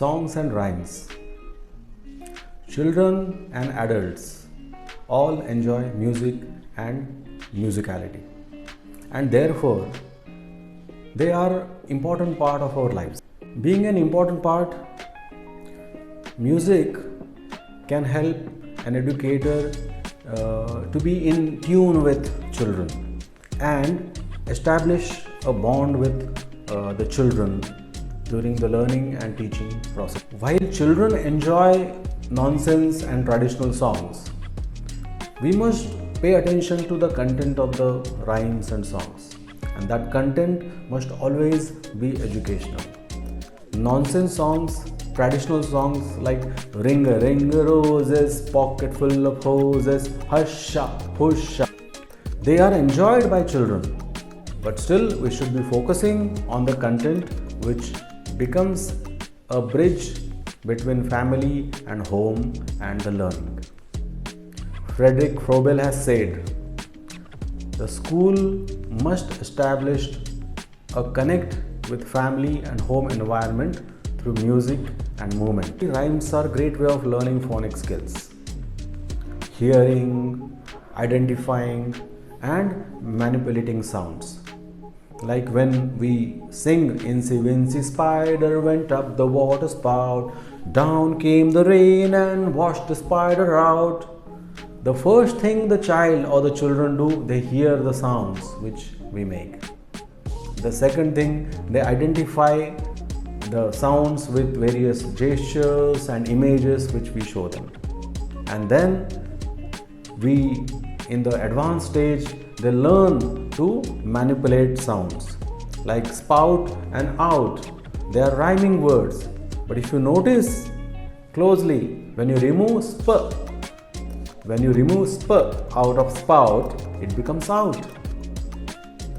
songs and rhymes. Children and adults all enjoy music and musicality, and therefore they are important part of our lives. Being an important part, music can help an educator to be in tune with children and establish a bond with the children during the learning and teaching process. While children enjoy nonsense and traditional songs, we must pay attention to the content of the rhymes and songs, and that content must always be educational. Nonsense songs, traditional songs like Ring a Ring a Roses, Pocket Full of Hoses, Husha, Husha, they are enjoyed by children, but still we should be focusing on the content which becomes a bridge between family and home and the learning. Frederick Frobel has said, the school must establish a connect with family and home environment through music and movement. Rhymes are a great way of learning phonic skills. Hearing, identifying and manipulating sounds. Like when we sing, Incy Wincy Spider went up the water spout, down came the rain and washed the spider out. The first thing the child or the children do, they hear the sounds which we make. The second thing, they identify the sounds with various gestures and images which we show them. And then we, in the advanced stage, they learn to manipulate sounds like spout and out. They are rhyming words, but if you notice closely, when you remove sp out of spout, it becomes out.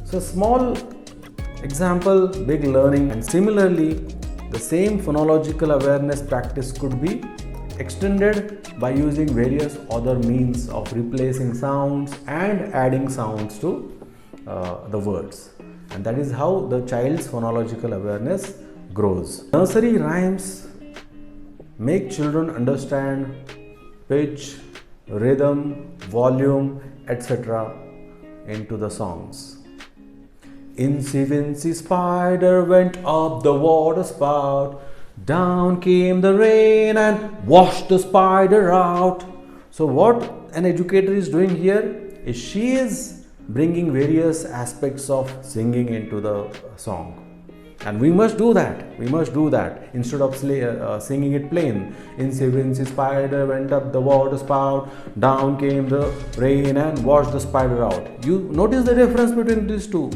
So small example, big learning. And similarly, the same phonological awareness practice could be extended by using various other means of replacing sounds and adding sounds to the words, and that is how the child's phonological awareness grows. Nursery rhymes make children understand pitch, rhythm, volume, etc. into the songs. Incy Wincy Spider went up the water spout, down came the rain and washed the spider out. So what an educator is doing here is she is bringing various aspects of singing into the song. And we must do that. We must do that instead of singing it plain. Incy Wincy Spider went up the water spout, down came the rain and washed the spider out. You notice the difference between these two.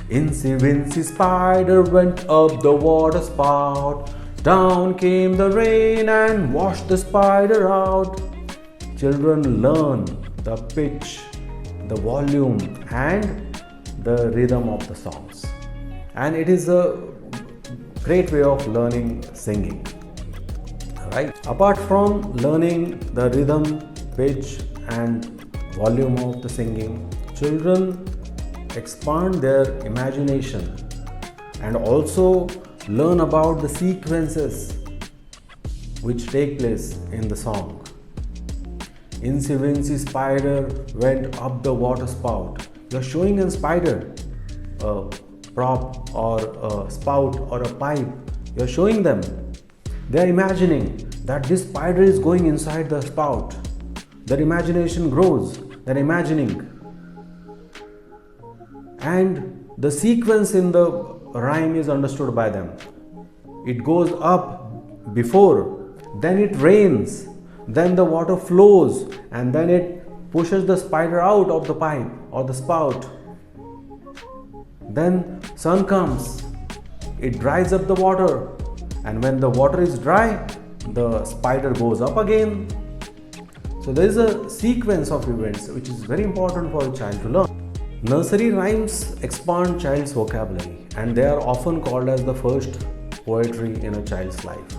Incy Wincy Spider went up the water spout, down came the rain and washed the spider out. Children learn the pitch, the volume and the rhythm of the songs. And it is a great way of learning singing. Right? Apart from learning the rhythm, pitch and volume of the singing, children expand their imagination and also learn about the sequences which take place in the song. Incy Wincy Spider went up the water spout. You are showing a spider, a prop or a spout or a pipe. You are showing them. They are imagining that this spider is going inside the spout. Their imagination grows. They are imagining. And the sequence in the rhyme is understood by them. It goes up before, then it rains, then the water flows, and then it pushes the spider out of the pipe or the spout. Then sun comes, it dries up the water, and when the water is dry, the spider goes up again. So there is a sequence of events which is very important for a child to learn. Nursery rhymes expand child's vocabulary, and they are often called as the first poetry in a child's life.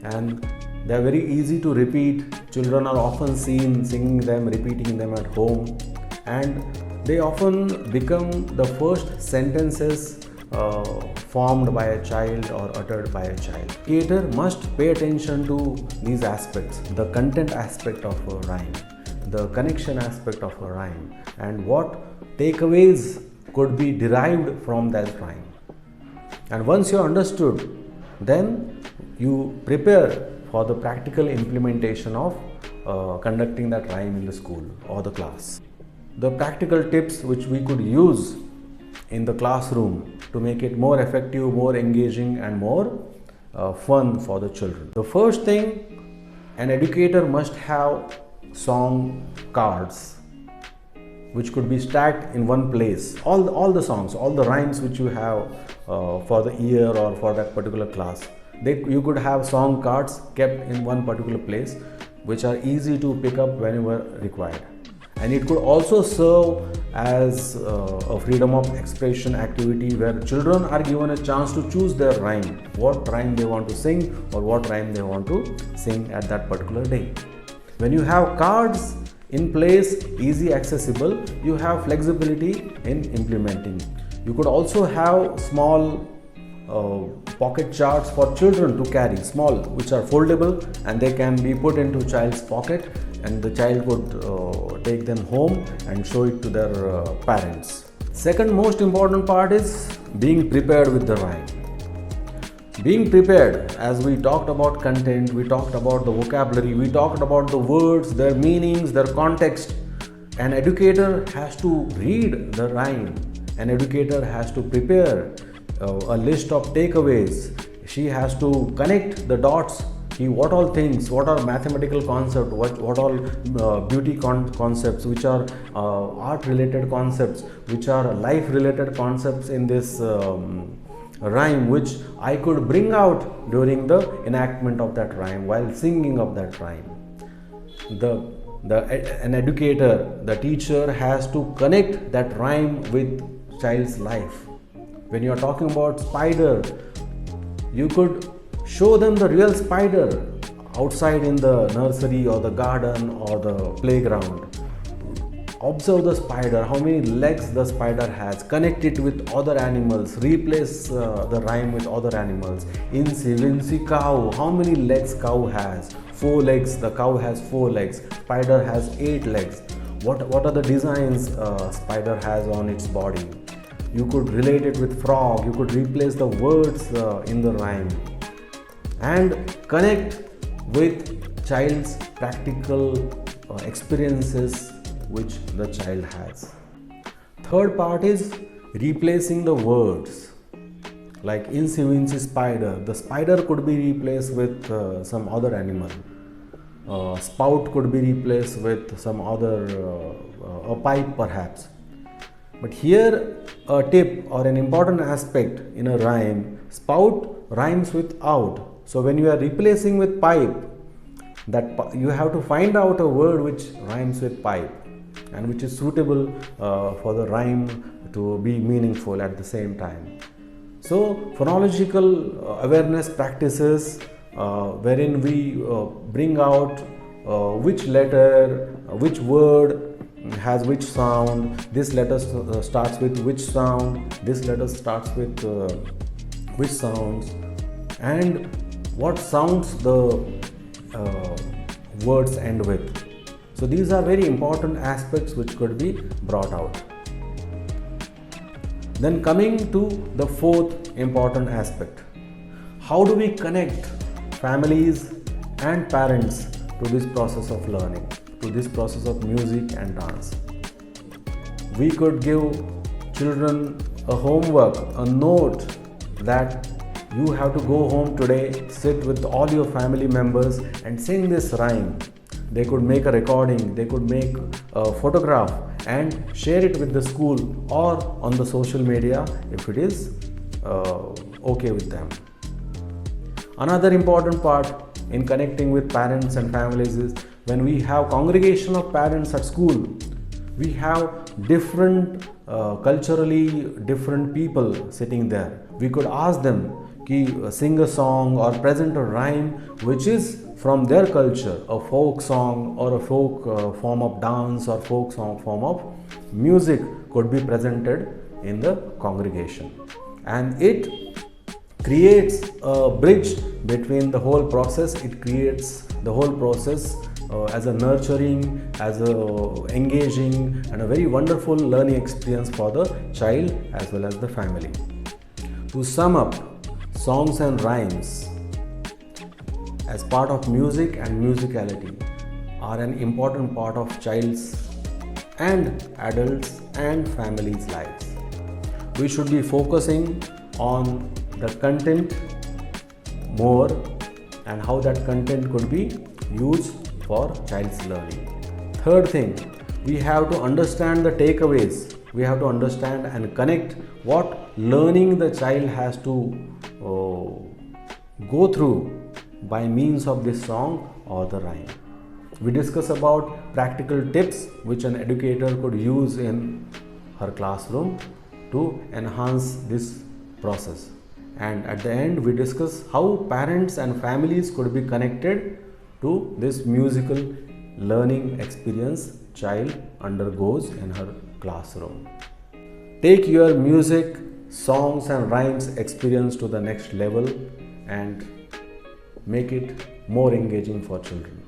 And they are very easy to repeat. Children are often seen singing them, repeating them at home, and they often become the first sentences formed by a child or uttered by a child. Educator must pay attention to these aspects, the content aspect of a rhyme, the connection aspect of a rhyme, and what takeaways could be derived from that rhyme. And once you understood, then you prepare for the practical implementation of conducting that rhyme in the school or the class. The practical tips which we could use in the classroom to make it more effective, more engaging, and more fun for the children. The first thing, an educator must have song cards which could be stacked in one place. All the songs, all the rhymes which you have for the year or for that particular class, you could have song cards kept in one particular place which are easy to pick up whenever required. And it could also serve as a freedom of expression activity where children are given a chance to choose their rhyme, what rhyme they want to sing or what rhyme they want to sing at that particular day. When you have cards in place, easy accessible, you have flexibility in implementing. You could also have small pocket charts for children to carry, small, which are foldable and they can be put into child's pocket, and the child could take them home and show it to their parents. Second most important part is being prepared with the rhyme. Being prepared, as we talked about content, we talked about the vocabulary, we talked about the words, their meanings, their context. An educator has to read the rhyme. An educator has to prepare a list of takeaways. She has to connect the dots. What all things, what are mathematical concepts, what all beauty concepts, which are art related concepts, which are life related concepts in this rhyme, which I could bring out during the enactment of that rhyme, while singing of that rhyme. An educator, the teacher, has to connect that rhyme with child's life. When you are talking about spider, you could show them the real spider outside in the nursery or the garden or the playground. Observe the spider, how many legs the spider has, connect it with other animals, replace the rhyme with other animals. Inventeach cow, how many legs cow has? 4 legs, the cow has 4 legs, spider has 8 legs. What are the designs spider has on its body? You could relate it with frog, you could replace the words in the rhyme and connect with child's practical experiences which the child has. Third part is replacing the words. Like Inventeach spider, the spider could be replaced with some other animal. Spout could be replaced with some other, a pipe perhaps. But here a tip or an important aspect in a rhyme, spout rhymes with out. So when you are replacing with pipe, that you have to find out a word which rhymes with pipe and which is suitable for the rhyme to be meaningful at the same time. So phonological awareness practices wherein we bring out which letter, which word has which sound, this letter starts with which sound, this letter starts with which sounds, and what sounds the words end with. So these are very important aspects which could be brought out. Then coming to the fourth important aspect, how do we connect families and parents to this process of learning, to this process of music and dance? We could give children a homework, a note that you have to go home today, sit with all your family members and sing this rhyme. They could make a recording, they could make a photograph and share it with the school or on the social media if it is okay with them. Another important part in connecting with parents and families is when we have congregation of parents at school, we have different culturally different people sitting there. We could ask them to sing a song or present a rhyme which is from their culture, a folk song or a folk form of dance or folk song form of music could be presented in the congregation, and it creates a bridge between the whole process. It creates the whole process as a nurturing, as a engaging and a very wonderful learning experience for the child as well as the family. To sum up, songs and rhymes as part of music and musicality are an important part of child's and adults and families' lives. We should be focusing on the content more and how that content could be used for child's learning. Third thing, we have to understand the takeaways. We have to understand and connect what learning the child has to go through by means of this song or the rhyme. We discuss about practical tips which an educator could use in her classroom to enhance this process. And at the end, we discuss how parents and families could be connected to this musical learning experience child undergoes in her classroom. Take your music, songs and rhymes experience to the next level and make it more engaging for children.